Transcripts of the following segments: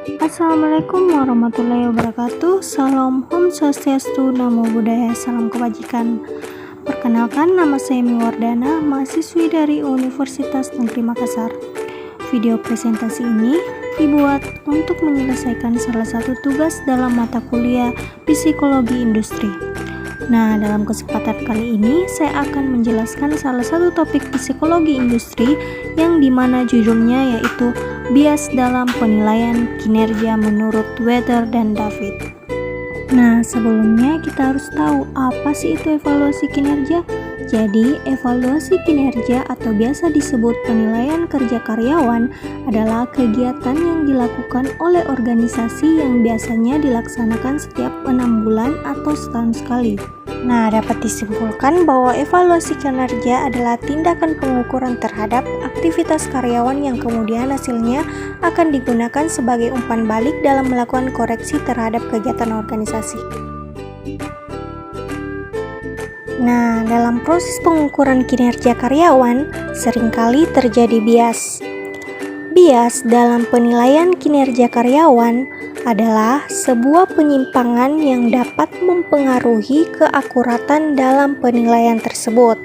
Assalamualaikum warahmatullahi wabarakatuh. Salam Om Swastiastu, Namo Buddhaya, salam kebajikan. Perkenalkan, nama saya Miwardana, mahasiswi dari Universitas Negeri Makassar. Video presentasi ini dibuat untuk menyelesaikan salah satu tugas dalam mata kuliah Psikologi Industri. Nah, dalam kesempatan kali ini saya akan menjelaskan salah satu topik psikologi industri yang dimana judulnya yaitu bias dalam penilaian kinerja menurut Weather dan David. Nah, sebelumnya kita harus tahu apa sih itu evaluasi kinerja. Jadi, evaluasi kinerja atau biasa disebut penilaian kerja karyawan adalah kegiatan yang dilakukan oleh organisasi yang biasanya dilaksanakan setiap 6 bulan atau setahun sekali. Nah, dapat disimpulkan bahwa evaluasi kinerja adalah tindakan pengukuran terhadap aktivitas karyawan yang kemudian hasilnya akan digunakan sebagai umpan balik dalam melakukan koreksi terhadap kegiatan organisasi. Nah, dalam proses pengukuran kinerja karyawan, seringkali terjadi bias. Bias dalam penilaian kinerja karyawan adalah sebuah penyimpangan yang dapat mempengaruhi keakuratan dalam penilaian tersebut.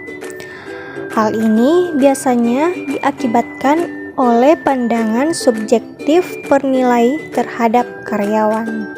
Hal ini biasanya diakibatkan oleh pandangan subjektif penilai terhadap karyawan.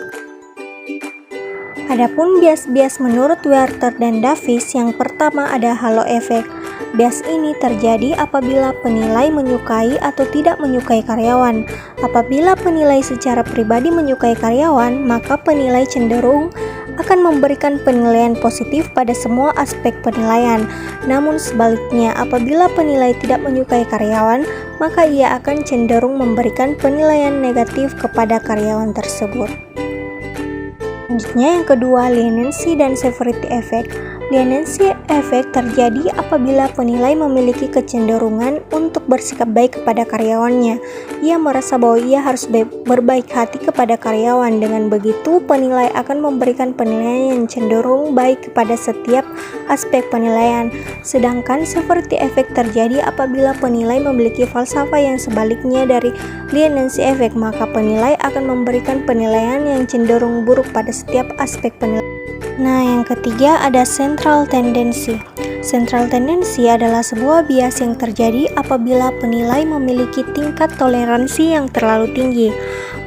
Adapun bias-bias menurut Werther dan Davis, yang pertama ada halo efek. Bias ini terjadi apabila penilai menyukai atau tidak menyukai karyawan. Apabila penilai secara pribadi menyukai karyawan, maka penilai cenderung akan memberikan penilaian positif pada semua aspek penilaian. Namun sebaliknya, apabila penilai tidak menyukai karyawan, maka ia akan cenderung memberikan penilaian negatif kepada karyawan tersebut. Selanjutnya yang kedua, leniency dan severity effect. Leniency effect terjadi apabila penilai memiliki kecenderungan untuk bersikap baik kepada karyawannya. Ia merasa bahwa ia harus berbaik hati kepada karyawan. Dengan begitu, penilai akan memberikan penilaian yang cenderung baik kepada setiap aspek penilaian. Sedangkan severity effect terjadi apabila penilai memiliki falsafah yang sebaliknya dari leniency effect, maka penilai akan memberikan penilaian yang cenderung buruk pada setiap aspek penilaian. Nah, yang ketiga ada central tendency. Central tendency adalah sebuah bias yang terjadi apabila penilai memiliki tingkat toleransi yang terlalu tinggi.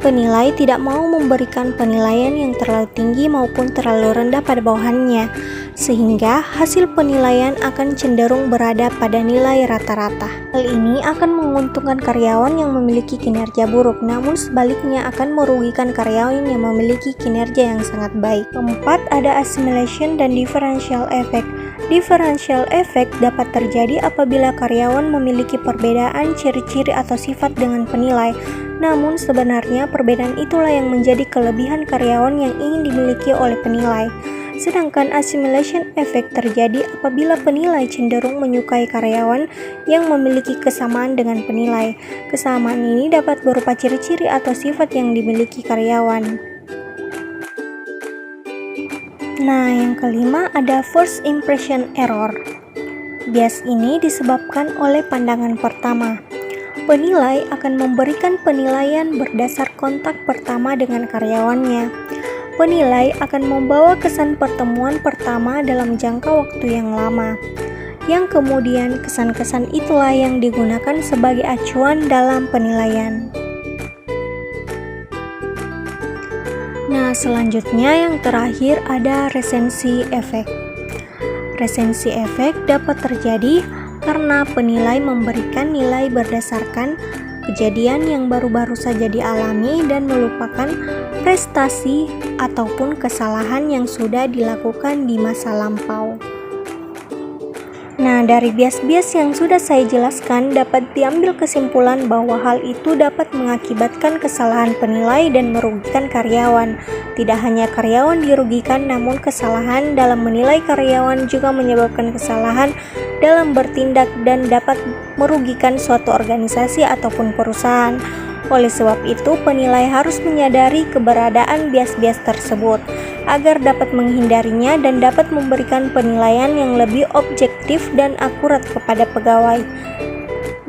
Penilai tidak mau memberikan penilaian yang terlalu tinggi maupun terlalu rendah pada bawahannya, sehingga hasil penilaian akan cenderung berada pada nilai rata-rata. Hal ini akan menguntungkan karyawan yang memiliki kinerja buruk, namun sebaliknya akan merugikan karyawan yang memiliki kinerja yang sangat baik. Keempat, ada assimilation dan differential effect. Differential effect dapat terjadi apabila karyawan memiliki perbedaan ciri-ciri atau sifat dengan penilai. Namun sebenarnya perbedaan itulah yang menjadi kelebihan karyawan yang ingin dimiliki oleh penilai. Sedangkan assimilation effect terjadi apabila penilai cenderung menyukai karyawan yang memiliki kesamaan dengan penilai. Kesamaan ini dapat berupa ciri-ciri atau sifat yang dimiliki karyawan. Nah, yang kelima ada first impression error. Bias ini disebabkan oleh pandangan pertama. Penilai akan memberikan penilaian berdasar kontak pertama dengan karyawannya. Penilai akan membawa kesan pertemuan pertama dalam jangka waktu yang lama, yang kemudian kesan-kesan itulah yang digunakan sebagai acuan dalam penilaian. Nah, selanjutnya yang terakhir ada recency effect. Recency effect dapat terjadi karena penilai memberikan nilai berdasarkan kejadian yang baru-baru saja dialami dan melupakan prestasi ataupun kesalahan yang sudah dilakukan di masa lampau. Nah, dari bias-bias yang sudah saya jelaskan dapat diambil kesimpulan bahwa hal itu dapat mengakibatkan kesalahan penilai dan merugikan karyawan. Tidak hanya karyawan dirugikan, namun kesalahan dalam menilai karyawan juga menyebabkan kesalahan dalam bertindak dan dapat merugikan suatu organisasi ataupun perusahaan. Oleh sebab itu, penilai harus menyadari keberadaan bias-bias tersebut agar dapat menghindarinya dan dapat memberikan penilaian yang lebih objektif dan akurat kepada pegawai.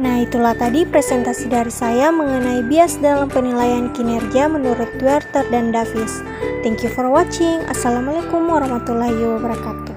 Nah, itulah tadi presentasi dari saya mengenai bias dalam penilaian kinerja menurut Werther dan Davis. Thank you for watching. Assalamualaikum warahmatullahi wabarakatuh.